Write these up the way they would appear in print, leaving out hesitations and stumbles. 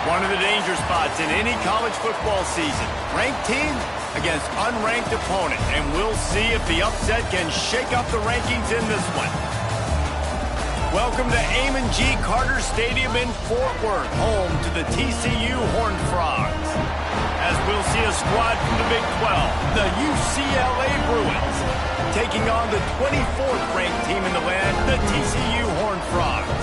One of the danger spots in any college football season. Ranked team against unranked opponent. And we'll see if the upset can shake up the rankings in this one. Welcome to Amon G. Carter Stadium in Fort Worth, home to the TCU Horned Frogs. As we'll see a squad from the Big 12, the UCLA Bruins, taking on the 24th ranked team in the land, the TCU Horned Frogs.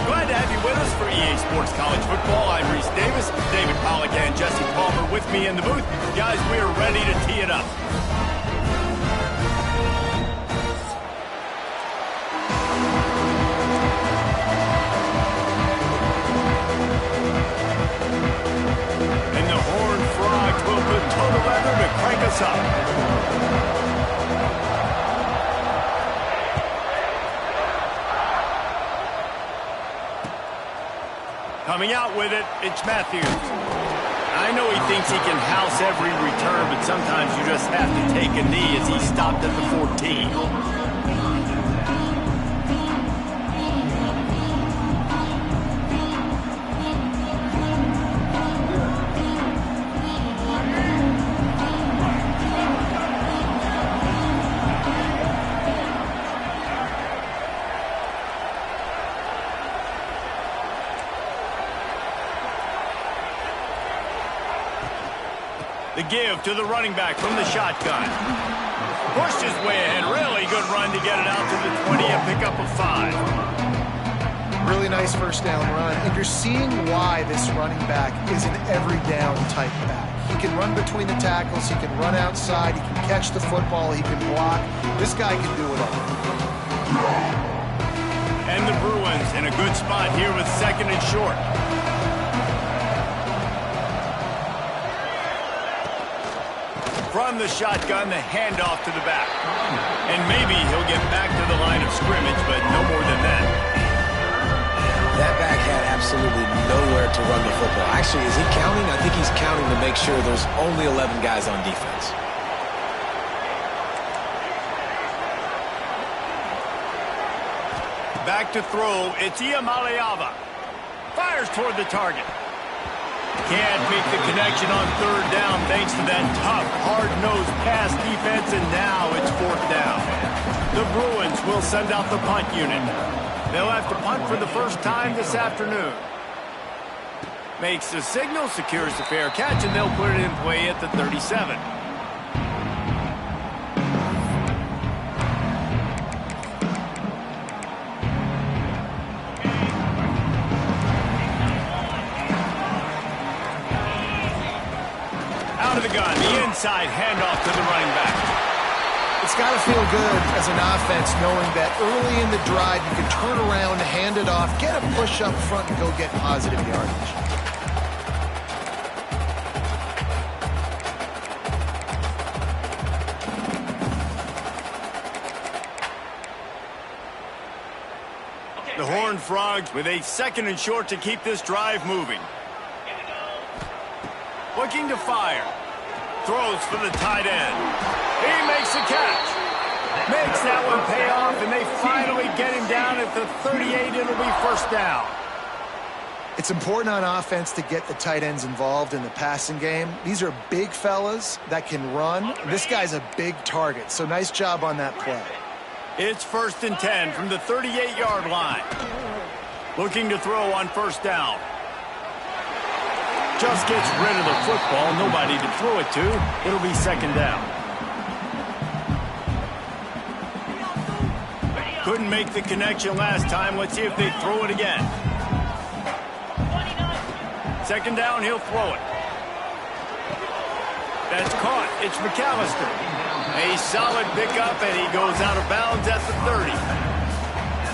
Glad to have you with us for EA Sports College Football. I'm Reese Davis, David Pollack and Jesse Palmer with me in the booth. Guys, we are ready to tee it up. And the Horned Frogs will put total leather to crank us up. Coming out with it, it's Matthews. I know he thinks he can house every return, but sometimes you just have to take a knee as he stopped at the 14. The give to the running back from the shotgun. Pushed his way ahead. Really good run to get it out to the 20 and pick up a 5. Really nice first down run. And you're seeing why this running back is an every down type back. He can run between the tackles. He can run outside. He can catch the football. He can block. This guy can do it all. And the Bruins in a good spot here with second and short. From the shotgun, the handoff to the back. And maybe he'll get back to the line of scrimmage, but no more than that. That back had absolutely nowhere to run the football. Actually, is he counting? I think he's counting to make sure there's only 11 guys on defense. Back to throw, it's Iamaleava. Fires toward the target. Can't make the connection on third down thanks to that tough, hard-nosed pass defense, and now it's fourth down. The Bruins will send out the punt unit. They'll have to punt for the first time this afternoon. Makes the signal, secures the fair catch, and they'll put it in play at the 37. Out of the gun, the inside handoff to the running back. It's got to feel good as an offense knowing that early in the drive you can turn around, hand it off, get a push up front, and go get positive yardage. The Horned Frogs with a second and short to keep this drive moving. Looking to fire. Throws for the tight end. He makes the catch. Makes that one pay off, and they finally get him down at the 38. It'll be first down. It's important on offense to get the tight ends involved in the passing game. These are big fellas that can run. This guy's a big target, so nice job on that play. It's first and 10 from the 38-yard line. Looking to throw on first down. Just gets rid of the football. Nobody to throw it to. It'll be second down. Couldn't make the connection last time. Let's see if they throw it again. Second down, he'll throw it. That's caught. It's McAllister. A solid pickup, and he goes out of bounds at the 30.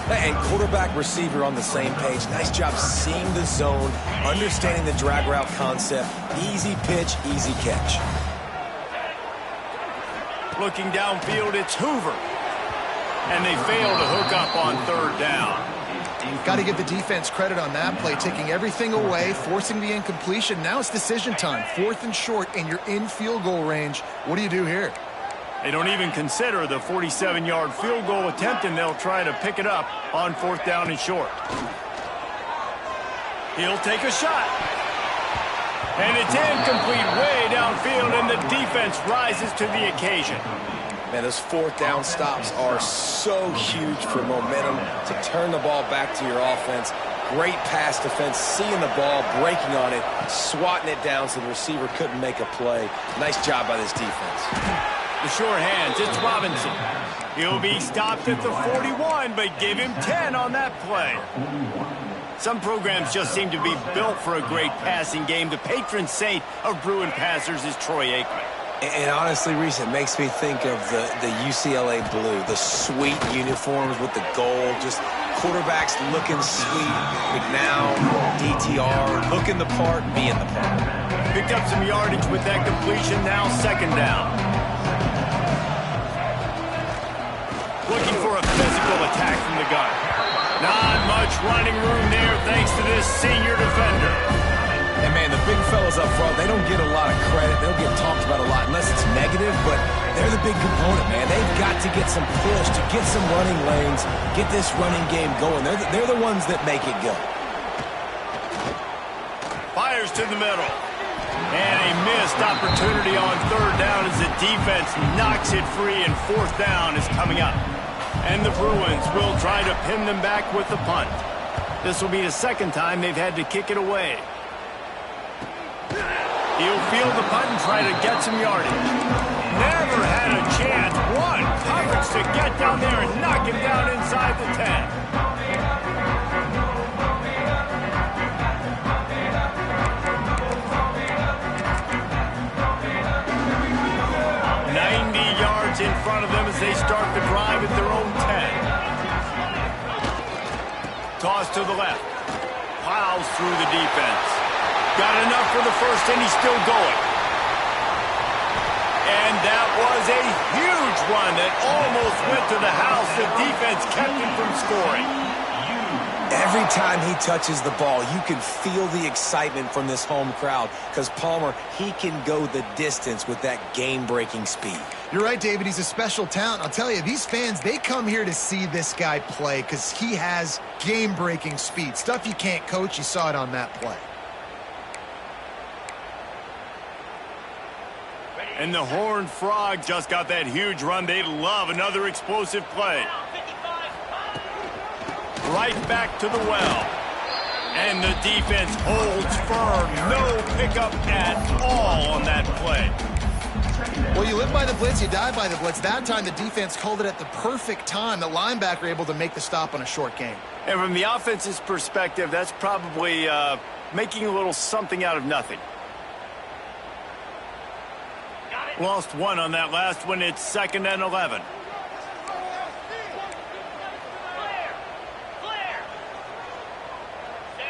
And quarterback receiver on the same page. Nice job seeing the zone, understanding the drag route concept. Easy pitch, easy catch. Looking downfield, it's Hoover. And they fail to hook up on third down. Got to give the defense credit on that play, taking everything away, forcing the incompletion. Now it's decision time. Fourth and short, and you're in field goal range. What do you do here? They don't even consider the 47-yard field goal attempt, and they'll try to pick it up on fourth down and short. He'll take a shot. And it's incomplete way downfield, and the defense rises to the occasion. Man, those fourth down stops are so huge for momentum to turn the ball back to your offense. Great pass defense, seeing the ball, breaking on it, swatting it down so the receiver couldn't make a play. Nice job by this defense. The sure hands, it's Robinson. He'll be stopped at the 41, but give him 10 on that play. Some programs just seem to be built for a great passing game. The patron saint of Bruin passers is Troy Aikman. And honestly, Reese, it makes me think of the UCLA blue, the sweet uniforms with the gold, just quarterbacks looking sweet. McNown, DTR, looking the part, being the part. Picked up some yardage with that completion, now second down. Looking for a physical attack from the gun. Not much running room there thanks to this senior defender. And, man, the big fellas up front, they don't get a lot of credit. They don't get talked about a lot unless it's negative, but they're the big component, man. They've got to get some push, to get some running lanes, get this running game going. They're the ones that make it go. Fires to the middle. And a missed opportunity on third down as the defense knocks it free, and fourth down is coming up. And the Bruins will try to pin them back with the punt. This will be the second time they've had to kick it away. He'll field the punt and try to get some yardage. Never had a chance. One coverage to get down there and knock him down inside the 10. 90 yards in front of them as they start the drive at their own 10. Toss to the left. Plows through the defense. Got enough for the first, and he's still going. And that was a huge run that almost went to the house. The defense kept him from scoring. Every time he touches the ball, you can feel the excitement from this home crowd because Palmer, he can go the distance with that game-breaking speed. You're right, David. He's a special talent. I'll tell you, these fans, they come here to see this guy play because he has game-breaking speed. Stuff you can't coach. You saw it on that play. And the Horned Frog just got that huge run. They love another explosive play. Right back to the well. And the defense holds firm. No pickup at all on that play. Well, you live by the blitz, you die by the blitz. That time the defense called it at the perfect time. The linebacker able to make the stop on a short gain. And from the offense's perspective, that's probably making a little something out of nothing. Lost one on that last one. It's 2nd and 11.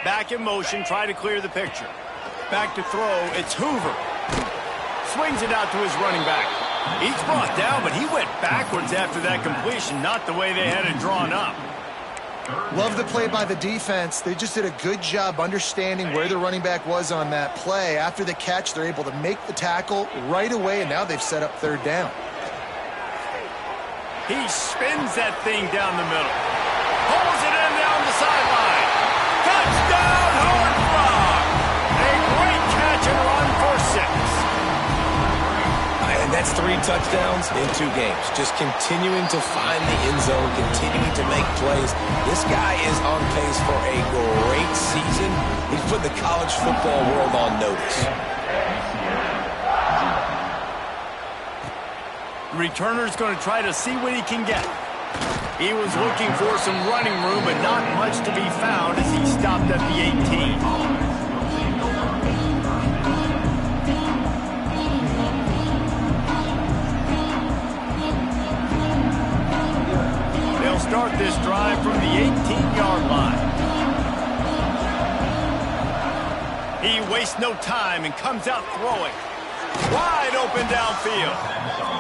Back in motion, try to clear the picture. Back to throw, it's Hoover. Swings it out to his running back. He's brought down, but he went backwards after that completion, not the way they had it drawn up. Love the play by the defense. They just did a good job understanding where the running back was on that play. After the catch, they're able to make the tackle right away, and now they've set up third down. He spins that thing down the middle. Pulls it in down the sideline. Touchdown, Horned Frog! A great catch and run for 6. And that's 3 touchdowns in 2 games. Just continuing to find the end zone, continuing to make plays. This guy is on pace for a great season. He's put the college football world on notice. The returner's going to try to see what he can get. He was looking for some running room, but not much to be found as he stopped at the 18. They'll start this drive from the 18-yard line. He wastes no time and comes out throwing. Wide open downfield.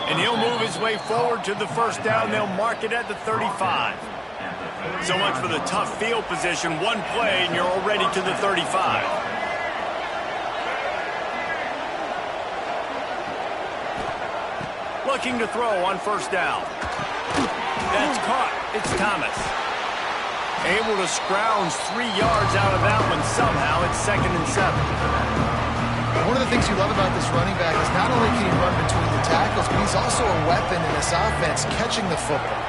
And he'll move his way forward to the first down. They'll mark it at the 35. So much for the tough field position. One play and you're already to the 35. Looking to throw on first down. That's caught. It's Thomas. Able to scrounge 3 yards out of that one somehow. It's 2nd and 7. One of the things you love about this running back is not only can he run between the tackles, but he's also a weapon in this offense catching the football.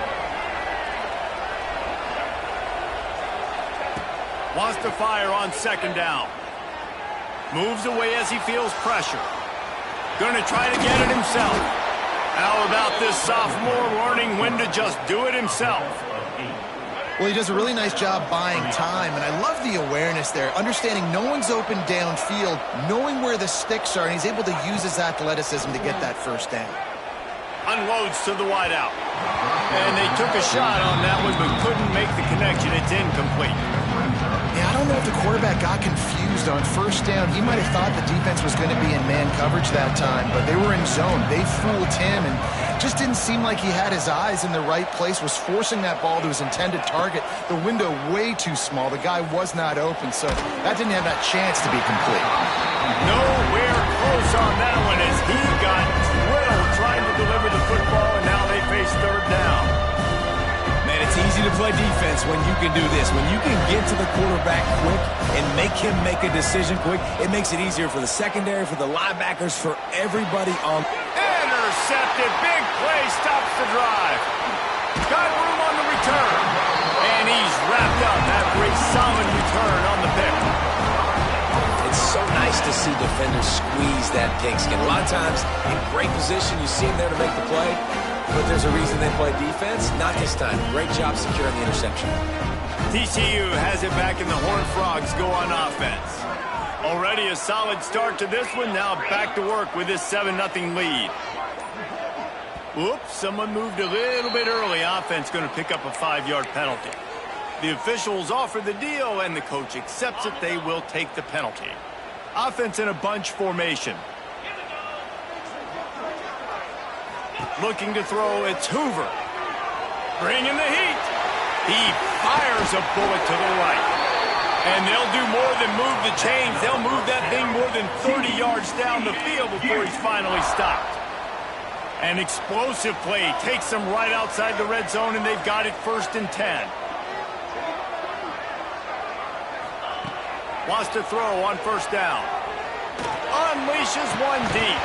Wants to fire on second down. Moves away as he feels pressure. Going to try to get it himself. How about this sophomore learning when to just do it himself? Well, he does a really nice job buying time, and I love the awareness there, understanding no one's open downfield, knowing where the sticks are, and he's able to use his athleticism to get that first down. Unloads to the wideout. And they took a shot on that one, but couldn't make the connection. It's incomplete. Yeah, I don't know if the quarterback got confused on first down. He might have thought the defense was going to be in man coverage that time, but they were in zone. They fooled him, and just didn't seem like he had his eyes in the right place, was forcing that ball to his intended target. The window way too small. The guy was not open, so that didn't have that chance to be complete. Nowhere close on that one as he got drilled trying to deliver the football, and now they face third down. Man, it's easy to play defense when you can do this. When you can get to the quarterback quick and make him make a decision quick, it makes it easier for the secondary, for the linebackers, for everybody on. Intercepted. Big play stops the drive. Got room on the return. And he's wrapped up after a solid return on the pick. It's so nice to see defenders squeeze that pigskin. A lot of times, in great position, you see him there to make the play, but there's a reason they play defense. Not this time. Great job securing the interception. TCU has it back, and the Horned Frogs go on offense. Already a solid start to this one. Now back to work with this 7-0 lead. Oops, someone moved a little bit early. Offense going to pick up a 5-yard penalty. The officials offer the deal, and the coach accepts it. They will take the penalty. Offense in a bunch formation. Looking to throw, it's Hoover. Bringing the heat. He fires a bullet to the right. And they'll do more than move the chains. They'll move that thing more than 30 yards down the field before he's finally stopped. An explosive play takes them right outside the red zone, and they've got it 1st and 10. Wants to throw on 1st down. Unleashes one deep.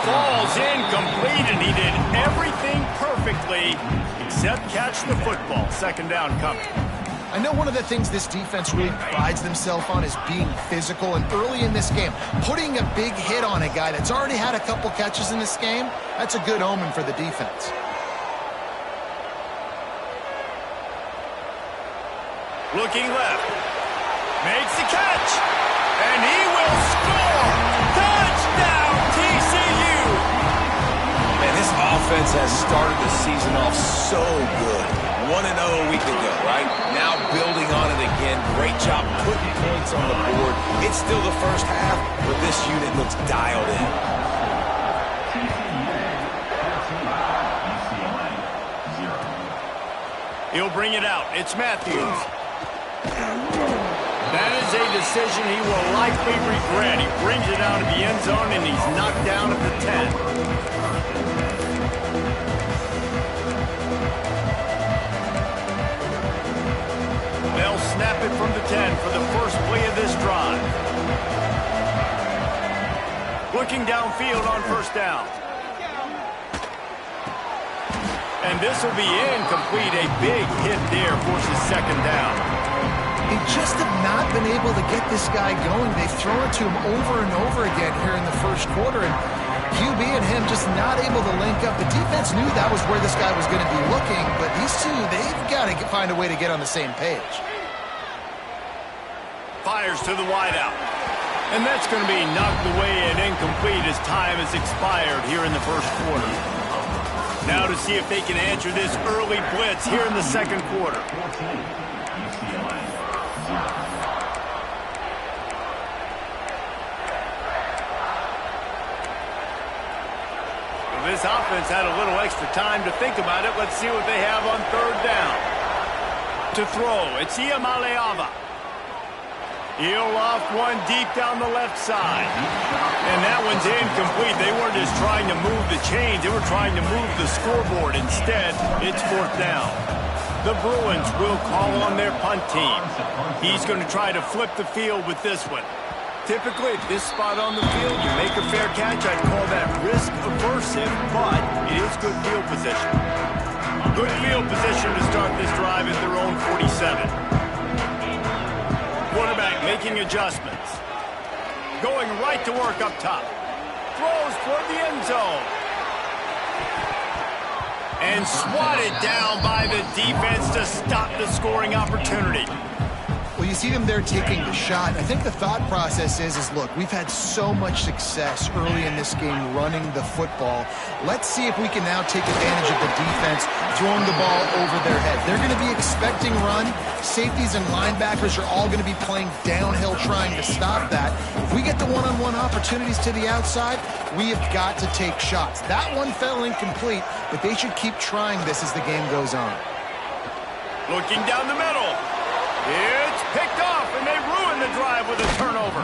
Falls incomplete, and he did everything perfectly except catch the football. 2nd down coming. I know one of the things this defense really prides themselves on is being physical, and early in this game, putting a big hit on a guy that's already had a couple catches in this game, that's a good omen for the defense. Looking left. Makes the catch. And he will score. Touchdown, TCU. Man, this offense has started the season off so good. 1-0 a week ago, right? Now building on it again. Great job putting points on the board. It's still the first half, but this unit looks dialed in. He'll bring it out. It's Matthews. That is a decision he will likely regret. He brings it out of the end zone, and he's knocked down at the 10. They'll snap it from the 10 for the first play of this drive. Looking downfield on 1st down. And this will be incomplete. A big hit there forces 2nd down. They just have not been able to get this guy going. They've thrown it to him over and over again here in the 1st quarter, and QB and him just not able to link up. The defense knew that was where this guy was going to be looking, but these two, they've got to find a way to get on the same page. Fires to the wideout. And that's going to be knocked away and incomplete as time has expired here in the 1st quarter. Now to see if they can answer this early blitz here in the 2nd quarter. This offense had a little extra time to think about it. Let's see what they have on 3rd down. To throw, it's Iamaleava. He'll loft one deep down the left side. And that one's incomplete. They weren't just trying to move the chains. They were trying to move the scoreboard. Instead, it's 4th down. The Bruins will call on their punt team. He's going to try to flip the field with this one. Typically, at this spot on the field, you make a fair catch. I'd call that risk-aversive, but it is good field position. Good field position to start this drive at their own 47. Quarterback making adjustments. Going right to work up top. Throws toward the end zone. And swatted down by the defense to stop the scoring opportunity. Well, you see them there taking the shot. I think the thought process is look, we've had so much success early in this game running the football. Let's see if we can now take advantage of the defense throwing the ball over their head. They're going to be expecting run. Safeties and linebackers are all going to be playing downhill trying to stop that. If we get the one-on-one opportunities to the outside, we have got to take shots. That one fell incomplete, but they should keep trying this as the game goes on. Looking down the middle. It's picked off, and they ruin the drive with a turnover.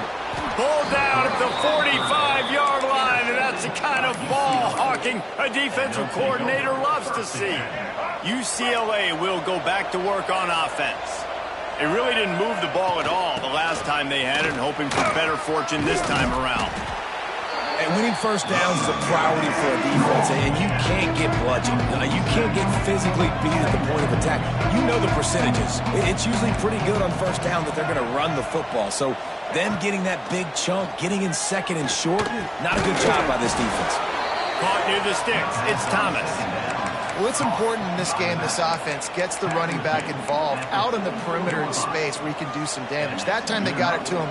Pulled down at the 45-yard line, and that's the kind of ball hawking a defensive coordinator loves to see. UCLA will go back to work on offense. They really didn't move the ball at all the last time they had it, and hoping for better fortune this time around. And winning first downs is a priority for a defense, and you can't get bludgeoned. You can't get physically beat at the point of attack. You know the percentages. It's usually pretty good on first down that they're going to run the football. So them getting that big chunk, getting in second and short, not a good job by this defense. Caught near the sticks. It's Thomas. Well, it's important in this game this offense gets the running back involved out on the perimeter in space where he can do some damage. That time they got it to him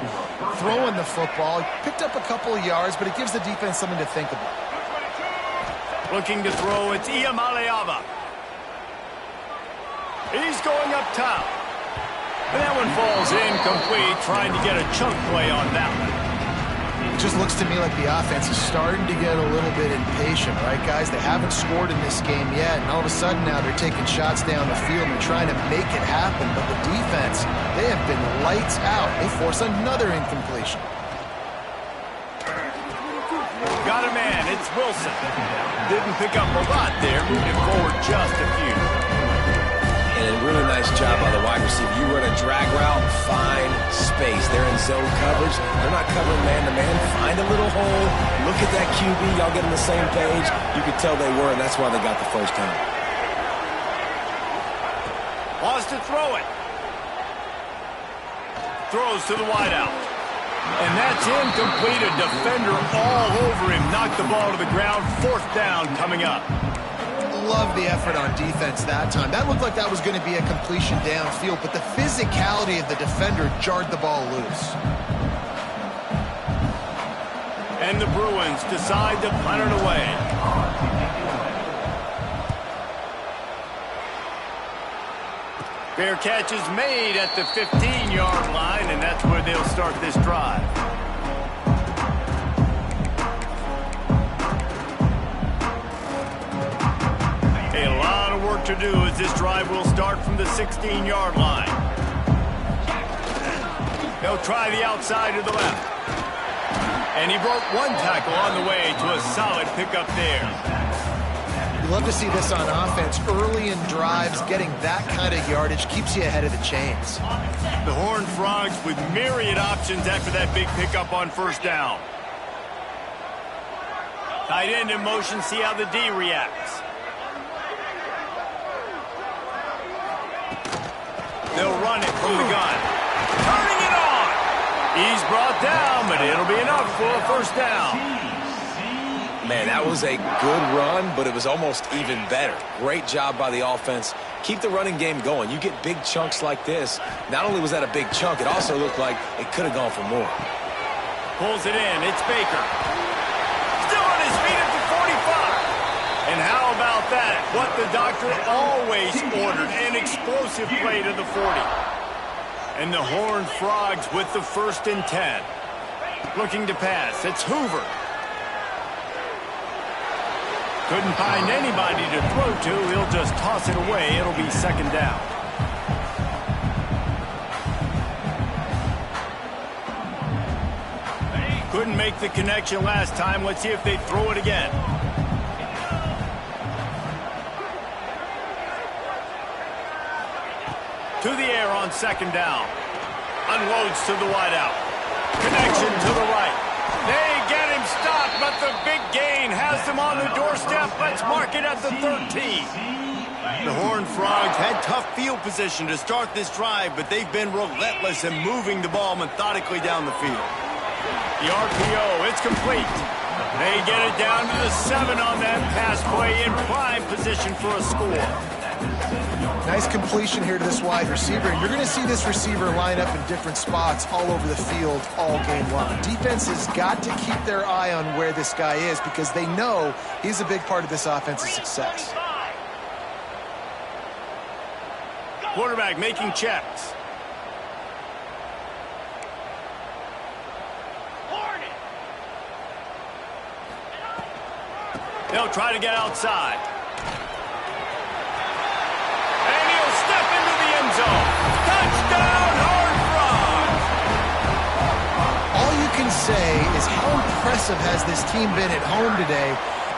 throwing the football. He picked up a couple of yards, but it gives the defense something to think about. Looking to throw, it's Iamaleava. He's going up top. And that one falls incomplete, trying to get a chunk play on that one. It just looks to me like the offense is starting to get a little bit impatient, right, guys? They haven't scored in this game yet, and all of a sudden now they're taking shots down the field and trying to make it happen. But the defense, they have been lights out. They force another incompletion. Got a man, it's Wilson. Didn't pick up a lot there, moving forward just a few. And a really nice job by the wide receiver. You run a drag route, find space. They're in zone coverage. They're not covering man-to-man. Find a little hole. Look at that QB. Y'all get on the same page. You could tell they were, and that's why they got the first down. Wants to throw it. Throws to the wideout. And that's incomplete. A defender all over him. Knocked the ball to the ground. Fourth down coming up. Love the effort on defense that time. That looked like that was going to be a completion downfield, but the physicality of the defender jarred the ball loose. And the Bruins decide to punt it away. Fair catch is made at the 15-yard line, and that's where they'll start this drive. A lot of work to do as this drive will start from the 16-yard line. They'll try the outside to the left. And he broke one tackle on the way to a solid pickup there. You love to see this on offense. Early in drives, getting that kind of yardage keeps you ahead of the chains. The Horned Frogs with myriad options after that big pickup on first down. Tight end in motion, see how the D reacts. They'll run it from the gun. Turning it on. He's brought down, but it'll be enough for a first down. Man, that was a good run, but it was almost even better. Great job by the offense. Keep the running game going. You get big chunks like this. Not only was that a big chunk, it also looked like it could have gone for more. Pulls it in. It's Baker. Still on his feet at the 45. And how about that? What the doctor always ordered, an explosive play to the 40. And the Horned Frogs with the 1st and 10. Looking to pass. It's Hoover. Couldn't find anybody to throw to. He'll just toss it away. It'll be second down. Couldn't make the connection last time. Let's see if they throw it again. To the air on second down. Unloads to the wideout. Connection to the right. They get him stopped, but the big gain has them on the doorstep. Let's mark it at the 13. The Horned Frogs had tough field position to start this drive, but they've been relentless in moving the ball methodically down the field. The RPO, it's complete. They get it down to the 7 on that pass play in prime position for a score. Nice completion here to this wide receiver. You're going to see this receiver line up in different spots all over the field all game long. Defense has got to keep their eye on where this guy is because they know he's a big part of this offense's success. Quarterback making checks. They'll try to get outside. And he'll step into the end zone. Touchdown, Horned Frogs! All you can say is how impressive has this team been at home today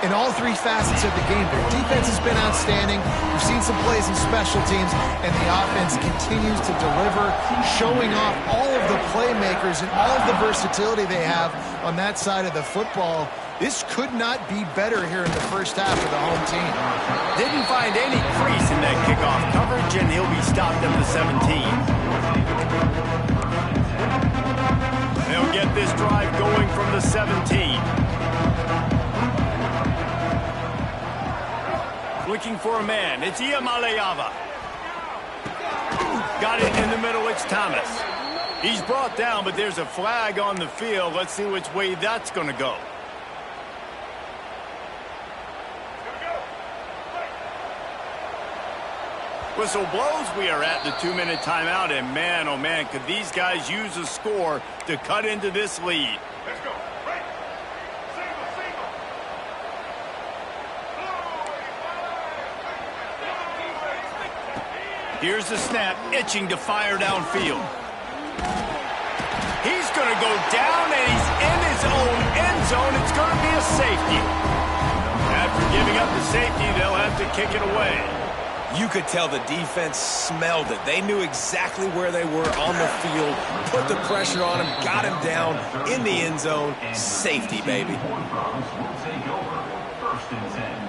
in all three facets of the game. Their defense has been outstanding. We've seen some plays in special teams, and the offense continues to deliver, showing off all of the playmakers and all of the versatility they have on that side of the football. This could not be better here in the first half for the home team. Didn't find any crease in that kickoff coverage, and he'll be stopped at the 17. They'll get this drive going from the 17. Looking for a man. It's Iamaleava. Got it in the middle. It's Thomas. He's brought down, but there's a flag on the field. Let's see which way that's going to go. Whistle blows. We are at the 2-minute timeout, and man, oh man, could these guys use a score to cut into this lead. Let's go. Right. Single. Here's the snap, itching to fire downfield. He's going to go down, and he's in his own end zone. It's going to be a safety. After giving up the safety, they'll have to kick it away. You could tell the defense smelled it. They knew exactly where they were on the field, put the pressure on him, got him down in the end zone. Safety, baby. Take over. First and 10.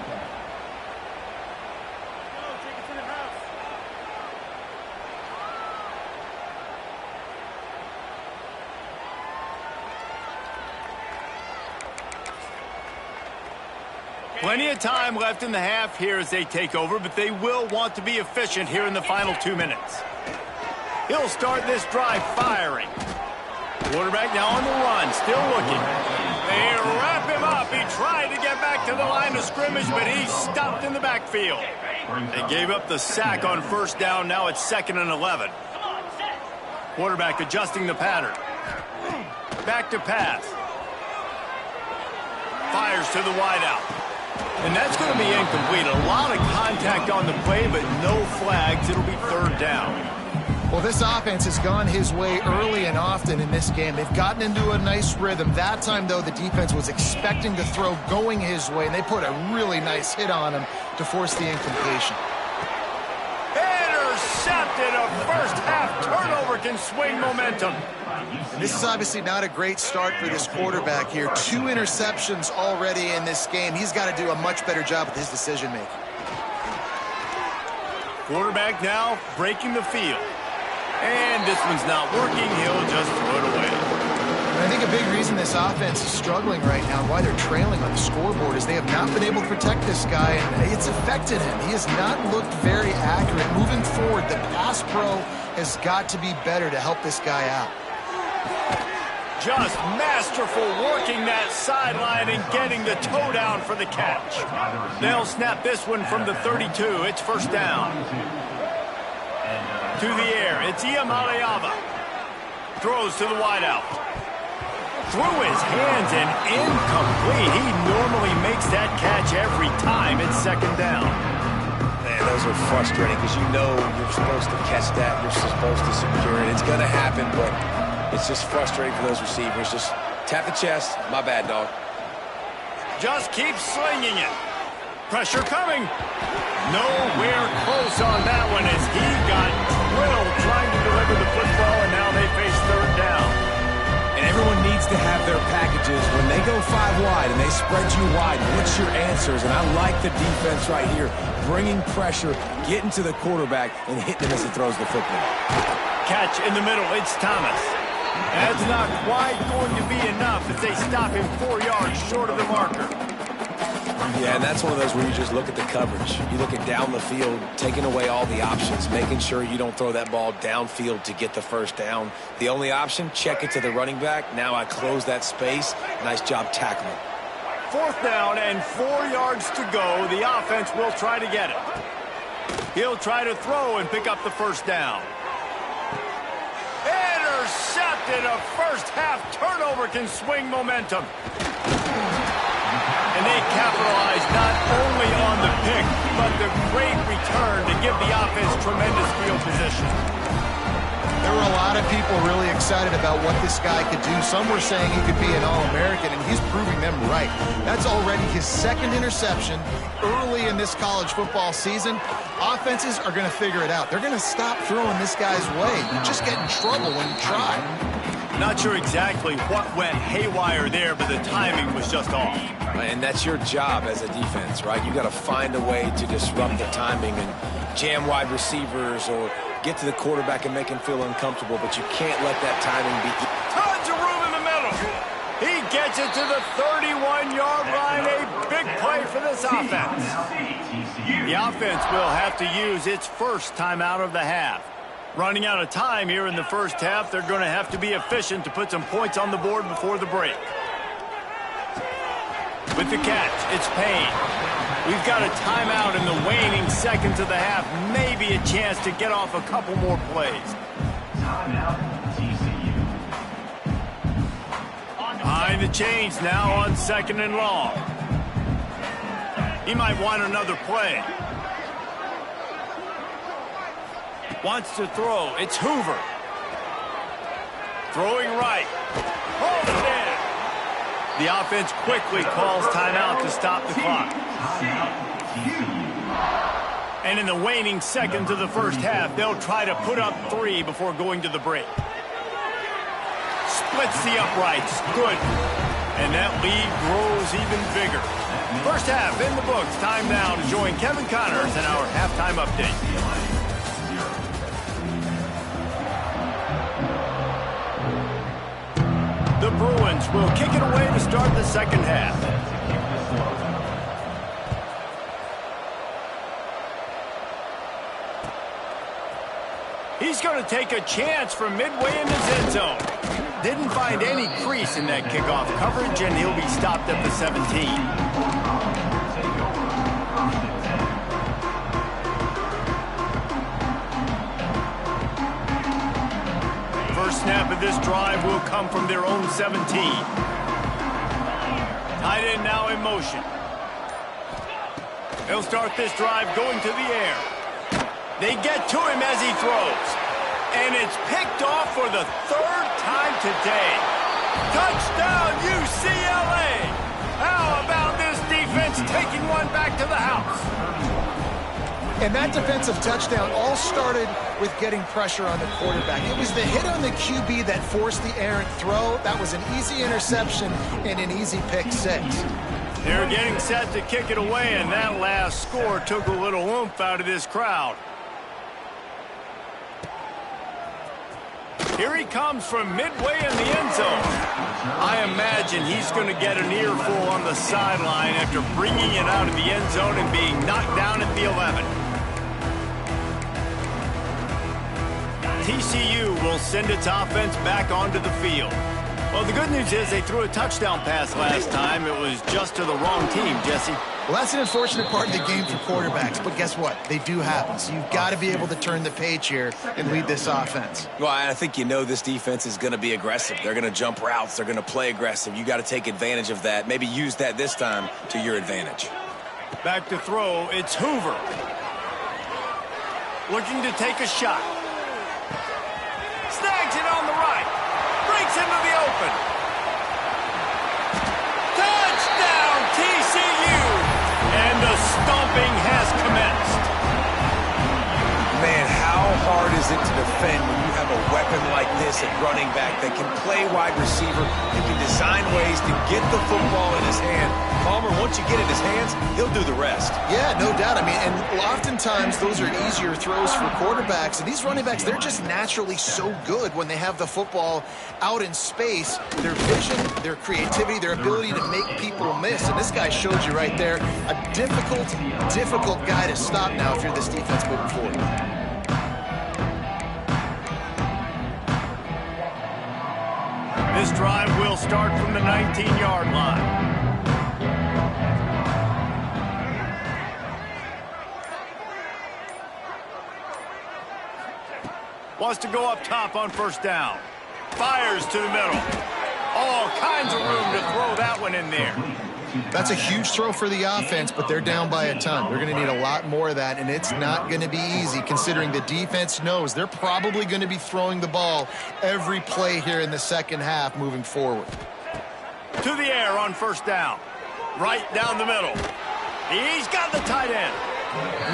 Plenty of time left in the half here as they take over, but they will want to be efficient here in the final 2 minutes. He'll start this drive firing. Quarterback now on the run, still looking. They wrap him up. He tried to get back to the line of scrimmage, but he's stopped in the backfield. They gave up the sack on first down. Now it's 2nd and 11. Quarterback adjusting the pattern. Back to pass. Fires to the wideout. And that's going to be incomplete. A lot of contact on the play, but no flags. It'll be 3rd down. Well, this offense has gone his way early and often in this game. They've gotten into a nice rhythm. That time, though, the defense was expecting to throw going his way, and they put a really nice hit on him to force the incompletion. Intercepted. A first-half turnover can swing momentum. This is obviously not a great start for this quarterback here. 2 interceptions already in this game. He's got to do a much better job with his decision-making. Quarterback now breaking the field. And this one's not working. He'll just throw it away. And I think a big reason this offense is struggling right now and why they're trailing on the scoreboard is they have not been able to protect this guy, and it's affected him. He has not looked very accurate. Moving forward, the pass pro has got to be better to help this guy out. Just masterful working that sideline and getting the toe down for the catch. They'll snap this one from the 32. It's 1st down. To the air, it's Iamaleava. Throws to the wideout. Through his hands and incomplete. He normally makes that catch every time. It's 2nd down. Man, those are frustrating because you know you're supposed to catch that. You're supposed to secure it. It's going to happen, but it's just frustrating for those receivers. Just tap the chest. My bad, dog. Just keep slinging it. Pressure coming. Nowhere close on that one as he got drilled trying to deliver the football, and now they face 3rd down. is when they go 5 wide and they spread you wide, what's your answers? And I like the defense right here, bringing pressure, getting to the quarterback, and hitting him as he throws the football. Catch in the middle. It's Thomas. That's not quite going to be enough as they stop him 4 yards short of the marker. Yeah, and that's one of those where you just look at the coverage. You look at down the field, taking away all the options, making sure you don't throw that ball downfield to get the first down. The only option, check it to the running back. Now I close that space. Nice job tackling. 4th down and 4 yards to go. The offense will try to get it. He'll try to throw and pick up the first down. Intercepted. A first-half turnover can swing momentum. And they capitalize not only on the pick, but the great return to give the offense tremendous field position. There were a lot of people really excited about what this guy could do. Some were saying he could be an All-American, and he's proving them right. That's already his 2nd interception early in this college football season. Offenses are going to figure it out. They're going to stop throwing this guy's way. You just get in trouble when you try. Not sure exactly what went haywire there, but the timing was just off. And that's your job as a defense, right? You got to find a way to disrupt the timing and jam wide receivers or get to the quarterback and make him feel uncomfortable, but you can't let that timing be... Tons of room in the middle. He gets it to the 31-yard line. A big play for this offense. The offense will have to use its first timeout of the half. Running out of time here in the first half, they're going to have to be efficient to put some points on the board before the break. With the catch, it's Payne. We've got a timeout in the waning seconds of the half. Maybe a chance to get off a couple more plays. Behind the chains now on 2nd and long. He might want another play. Wants to throw. It's Hoover. Throwing right. Hold it in. The offense quickly calls timeout to stop the clock. And in the waning seconds of the first half, they'll try to put up 3 before going to the break. Splits the uprights. Good. And that lead grows even bigger. First half in the books. Time now to join Kevin Connors in our halftime update. The Bruins will kick it away to start the second half. He's going to take a chance from midway in his end zone. Didn't find any crease in that kickoff coverage, and he'll be stopped at the 17. First snap of this drive will come from their own 17. Tight end now in motion. They'll start this drive going to the air. They get to him as he throws. And it's picked off for the 3rd time today. Touchdown, UCLA! How about this defense taking one back to the house? And that defensive touchdown all started with getting pressure on the quarterback. It was the hit on the QB that forced the errant throw. That was an easy interception and an easy pick 6. They're getting set to kick it away, and that last score took a little oomph out of this crowd. Here he comes from midway in the end zone. I imagine he's going to get an earful on the sideline after bringing it out of the end zone and being knocked down at the 11. TCU will send its offense back onto the field. Well, the good news is they threw a touchdown pass last time. It was just to the wrong team, Jesse. Well, that's an unfortunate part of the game for quarterbacks, but guess what? They do happen. So you've got to be able to turn the page here and lead this offense. Well, I think you know this defense is going to be aggressive. They're going to jump routes. They're going to play aggressive. You got to take advantage of that. Maybe use that this time to your advantage. Back to throw. It's Hoover. Looking to take a shot. Snags it on the right. Breaks into the open. Touchdown, TCU! And the stomping has commenced. Man, how hard is it to defend when you have have a weapon like this at running back that can play wide receiver, that can design ways to get the football in his hand. Palmer, once you get it in his hands, he'll do the rest. Yeah, no doubt. I mean, and oftentimes those are easier throws for quarterbacks. And these running backs, they're just naturally so good when they have the football out in space. Their vision, their creativity, their ability to make people miss. And this guy showed you right there, a difficult guy to stop now if you're this defense moving forward. This drive will start from the 19-yard line. Wants to go up top on first down. Fires to the middle. All kinds of room to throw that one in there. That's a huge throw for the offense, but they're down by a ton. They're going to need a lot more of that, and it's not going to be easy considering the defense knows they're probably going to be throwing the ball every play here in the second half moving forward. To the air on first down. Right down the middle. He's got the tight end.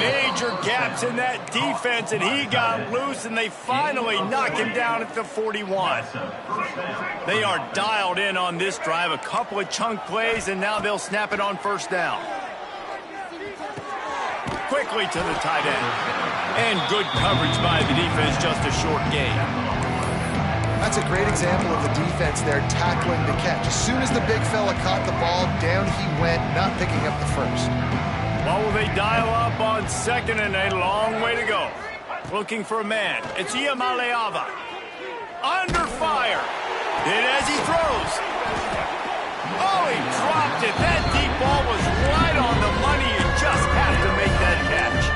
Major gaps in that defense, and he got loose, and they finally knock him down at the 41. They are dialed in on this drive. A couple of chunk plays, and now they'll snap it on first down. Quickly to the tight end. And good coverage by the defense, just a short gain. That's a great example of the defense there tackling the catch. As soon as the big fella caught the ball, down he went, not picking up the first. Well, will they dial up on second and a long way to go? Looking for a man. It's Iamaleava. Under fire. Hit as he throws. Oh, he dropped it. That deep ball was right on the money. You just have to make that catch.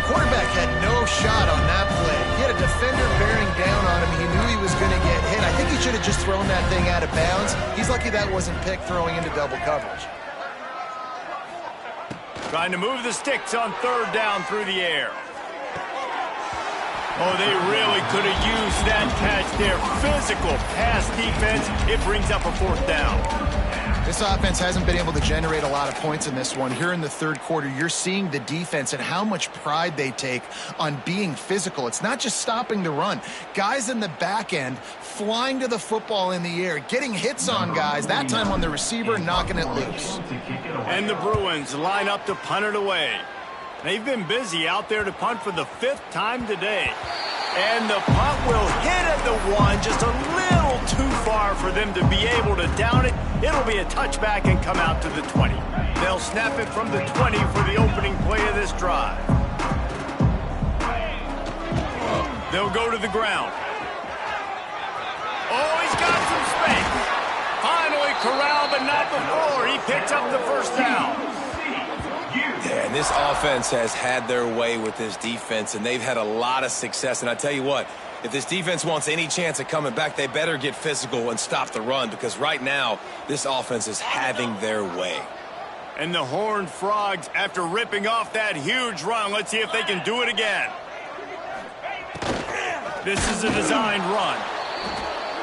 Quarterback had no shot on that play. He had a defender bearing down on him. He knew he was going to get hit. I think he should have just thrown that thing out of bounds. He's lucky that wasn't picked throwing into double coverage. Trying to move the sticks on third down through the air. Oh, they really could have used that catch there. Physical pass defense. It brings up a fourth down. This offense hasn't been able to generate a lot of points in this one. Here in the third quarter, you're seeing the defense and how much pride they take on being physical. It's not just stopping the run. Guys in the back end flying to the football in the air, getting hits on guys, that time on the receiver, knocking it loose. And the Bruins line up to punt it away. They've been busy out there to punt for the 5th time today. And the punt will hit at the 1, just a little too far for them to be able to down it. It'll be a touchback and come out to the 20. They'll snap it from the 20 for the opening play of this drive. They'll go to the ground. Oh, he's got some space. Finally corralled, but not before. He picks up the first down. Yeah, and this offense has had their way with this defense, and they've had a lot of success. And I tell you what, if this defense wants any chance of coming back, they better get physical and stop the run, because right now, this offense is having their way. And the Horned Frogs, after ripping off that huge run, let's see if they can do it again. This is a designed run.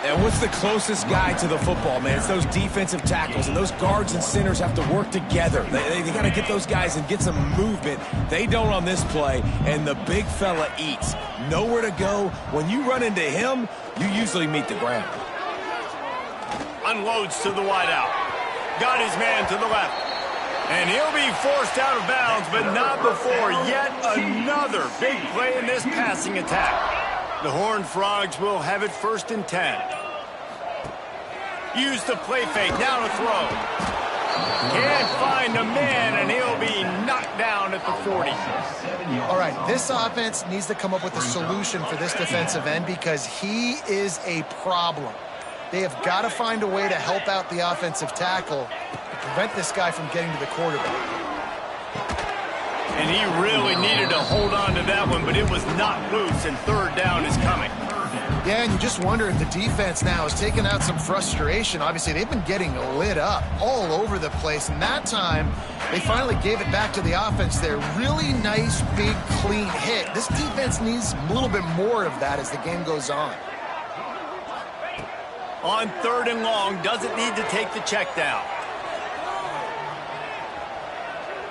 And what's the closest guy to the football, man? It's those defensive tackles, and those guards and centers have to work together. They got to get those guys and get some movement. They don't on this play, and the big fella eats. Nowhere to go. When you run into him, you usually meet the ground. Unloads to the wideout. Got his man to the left. And he'll be forced out of bounds, but not before yet another big play in this passing attack. The Horned Frogs will have it 1st and 10. Use the play fake, now to throw. Can't find a man, and he'll be knocked down at the 40. All right, this offense needs to come up with a solution for this defensive end because he is a problem. They have got to find a way to help out the offensive tackle to prevent this guy from getting to the quarterback. And he really needed to hold on to that one, but it was knocked loose, and third down is coming. Yeah, and you just wonder if the defense now is taking out some frustration. Obviously, they've been getting lit up all over the place, and that time, they finally gave it back to the offense there. Really nice, big, clean hit. This defense needs a little bit more of that as the game goes on. On 3rd and long, doesn't need to take the check down.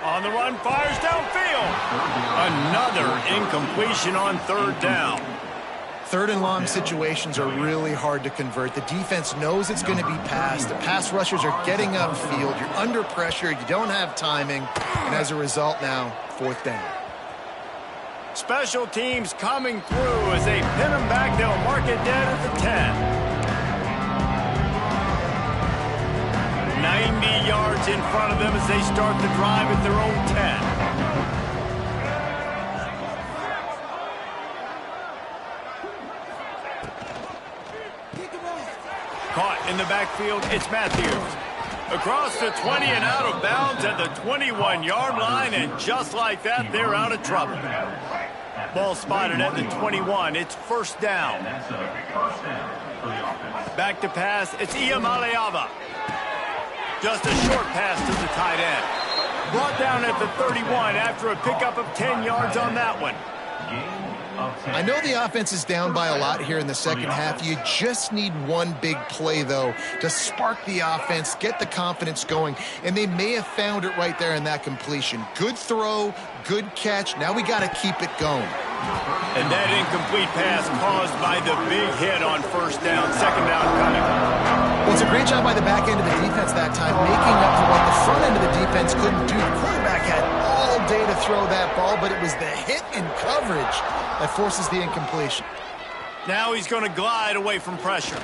On the run, fires downfield. Another incompletion on 3rd down. Third and long situations are really hard to convert. The defense knows it's going to be passed. The pass rushers are getting upfield. You're under pressure. You don't have timing. And as a result now, fourth down. Special teams coming through as they pin them back. They'll mark it dead at the 10. 90 yards in front of them as they start the drive at their own 10. Caught in the backfield, it's Matthews. Across the 20 and out of bounds at the 21-yard line, and just like that, they're out of trouble. Ball spotted at the 21. It's first down. Back to pass, it's Iamaleava. Just a short pass to the tight end. Brought down at the 31 after a pickup of 10 yards on that one. I know the offense is down by a lot here in the second half. You just need one big play, though, to spark the offense, get the confidence going, and they may have found it right there in that completion. Good throw, good catch. Now we got to keep it going. And that incomplete pass caused by the big hit on first down. Second down coming. Well, it's a great job by the back end of the defense that time, making up for what the front end of the defense couldn't do. The quarterback had all day to throw that ball, but it was the hit and coverage that forces the incompletion. Now he's going to glide away from pressure.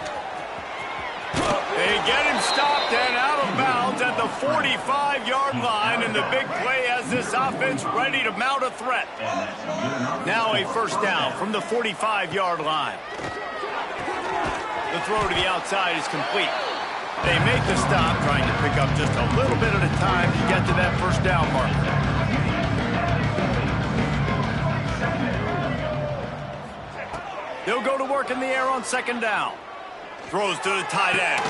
They get him stopped and out of bounds at the 45-yard line, and the big play has this offense ready to mount a threat. Now a first down from the 45-yard line. The throw to the outside is complete. They make the stop, trying to pick up just a little bit at a time to get to that first down marker. They'll go to work in the air on second down. Throws to the tight end.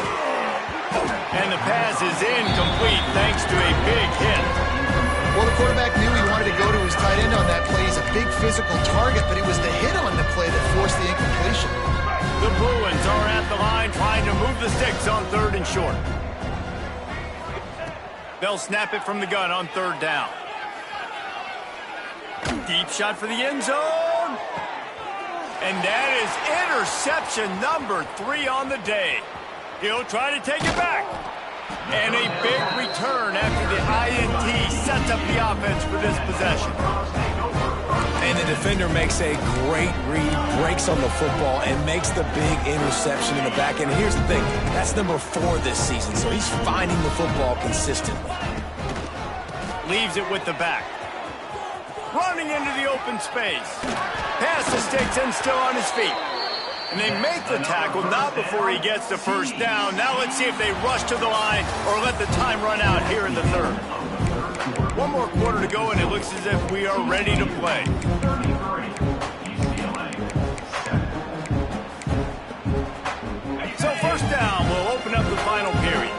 And the pass is incomplete thanks to a big hit. Well, the quarterback knew he wanted to go to his tight end on that play. He's a big physical target, but it was the hit on the play that forced the incompletion. The Bruins are at the line trying to move the sticks on third and short. They'll snap it from the gun on third down. Deep shot for the end zone. And that is interception number 3 on the day. He'll try to take it back. And a big return after the INT sets up the offense for this possession. And the defender makes a great read, breaks on the football, and makes the big interception in the back end. Here's the thing, that's number 4 this season, so he's finding the football consistently. Leaves it with the back. Running into the open space. Pass the sticks and still on his feet. And they make the tackle, not before he gets the first down. Now let's see if they rush to the line or let the time run out here in the third. One more quarter to go, and it looks as if we are ready to play. So first down will open up the final period.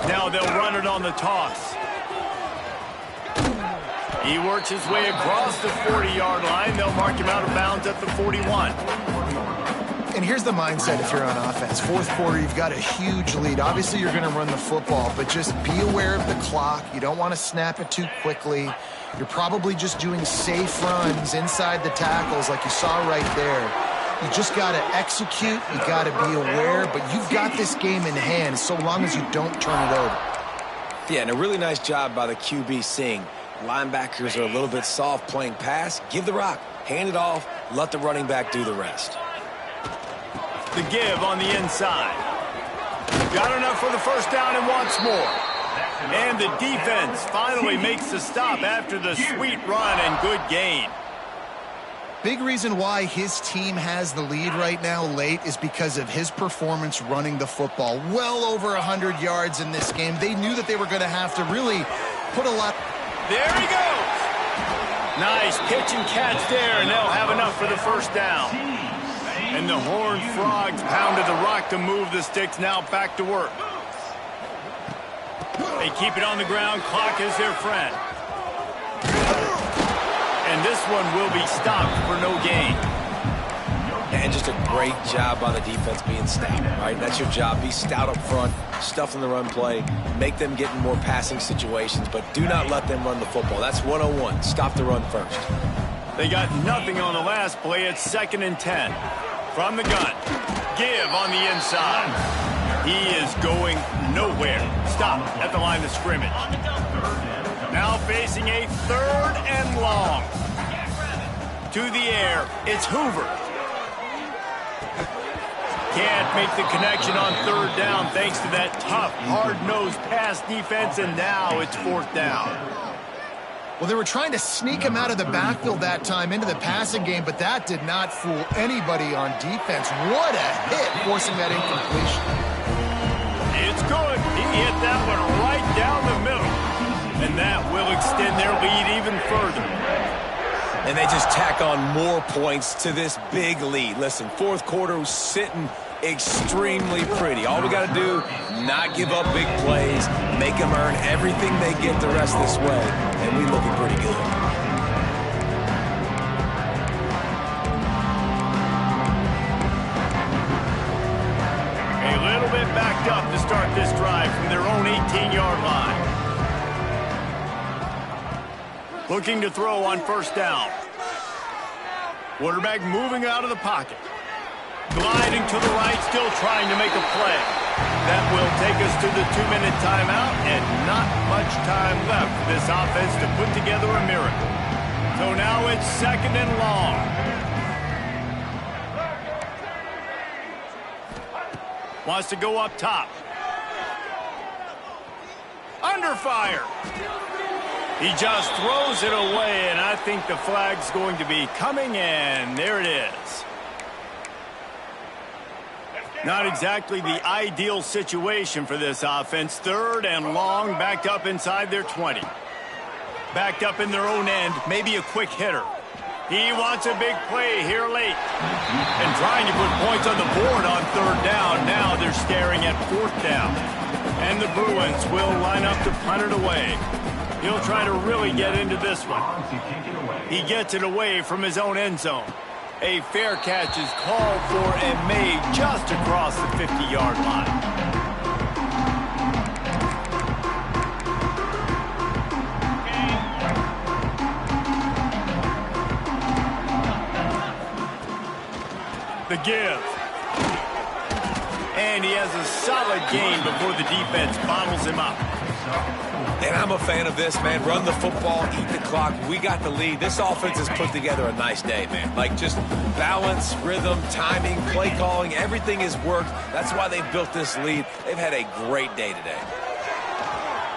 Now they'll run it on the toss. He works his way across the 40-yard line. They'll mark him out of bounds at the 41. And here's the mindset if you're on offense. Fourth quarter, you've got a huge lead. Obviously, you're going to run the football, but just be aware of the clock. You don't want to snap it too quickly. You're probably just doing safe runs inside the tackles like you saw right there. You just got to execute. You got to be aware, but you've got this game in hand so long as you don't turn it over. Yeah, and a really nice job by the QB seeing linebackers are a little bit soft playing pass. Give the rock, hand it off, let the running back do the rest. The give on the inside. Got enough for the first down and wants more. And the defense finally makes the stop after the sweet run and good gain. Big reason why his team has the lead right now late is because of his performance running the football. Well over 100 yards in this game. They knew that they were going to have to really put a lot. There he goes. Nice pitch and catch there, and they'll have enough for the first down. And the Horned Frogs pounded the rock to move the sticks. Now back to work. They keep it on the ground. Clock is their friend. And this one will be stopped for no gain. And just a great job by the defense being stout, right? That's your job. Be stout up front, stuff in the run play, make them get in more passing situations, but do not let them run the football. That's 101. Stop the run first. They got nothing on the last play. It's 2nd and 10. From the gun. Give on the inside. He is going nowhere. Stop at the line of scrimmage. Now facing a 3rd and long. To the air. It's Hoover. Can't make the connection on 3rd down thanks to that tough, hard-nosed pass defense, and now it's 4th down. Well, they were trying to sneak him out of the backfield that time into the passing game, but that did not fool anybody on defense. What a hit, forcing that incompletion. It's good. He hit that one right down the middle, and that will extend their lead even further. And they just tack on more points to this big lead. Listen, 4th quarter was sitting extremely pretty. All we got to do, not give up big plays, make them earn everything they get the rest of this way, and we looking pretty good. A little bit backed up to start this drive from their own 18-yard line. Looking to throw on 1st down. Quarterback moving out of the pocket. Gliding to the right, still trying to make a play. That will take us to the 2-minute timeout, and not much time left for this offense to put together a miracle. So now it's 2nd and long. Wants to go up top. Under fire. He just throws it away, and I think the flag's going to be coming, and there it is. Not exactly the ideal situation for this offense. 3rd and long, backed up inside their 20. Backed up in their own end, maybe a quick hitter. He wants a big play here late. And trying to put points on the board on 3rd down. Now they're staring at 4th down. And the Bruins will line up to punt it away. He'll try to really get into this one. He gets it away from his own end zone. A fair catch is called for and made just across the 50-yard line. The give. And he has a solid gain before the defense bottles him up. And I'm a fan of this, man. Run the football, eat the clock. We got the lead. This offense has put together a nice day, man. Like, just balance, rhythm, timing, play calling, everything has worked. That's why they built this lead. They've had a great day today.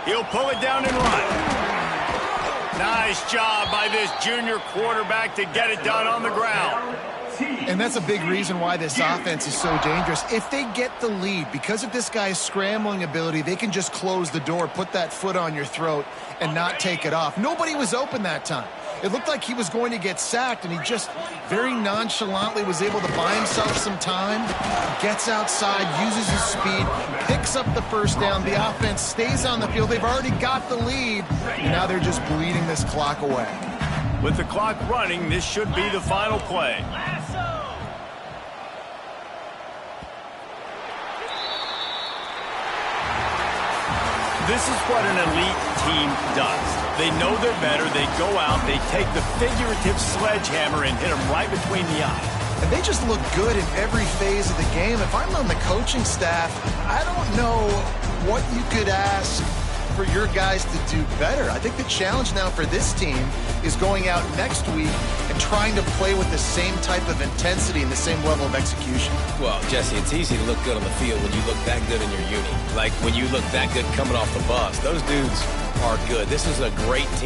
He'll pull it down and run. Nice job by this junior quarterback to get it done on the ground. And that's a big reason why this offense is so dangerous. If they get the lead, because of this guy's scrambling ability, they can just close the door, put that foot on your throat, and not take it off. Nobody was open that time. It looked like he was going to get sacked, and he just very nonchalantly was able to buy himself some time, gets outside, uses his speed, picks up the 1st down. The offense stays on the field. They've already got the lead, and now they're just bleeding this clock away. With the clock running, this should be the final play. This is what an elite team does. They know they're better. They go out. They take the figurative sledgehammer and hit them right between the eyes. And they just look good in every phase of the game. If I'm on the coaching staff, I don't know what you could ask for your guys to do better. I think the challenge now for this team is going out next week and trying to play with the same type of intensity and the same level of execution. Well, Jesse, it's easy to look good on the field when you look that good in your uni. Like when you look that good coming off the bus. Those dudes are good. This is a great team.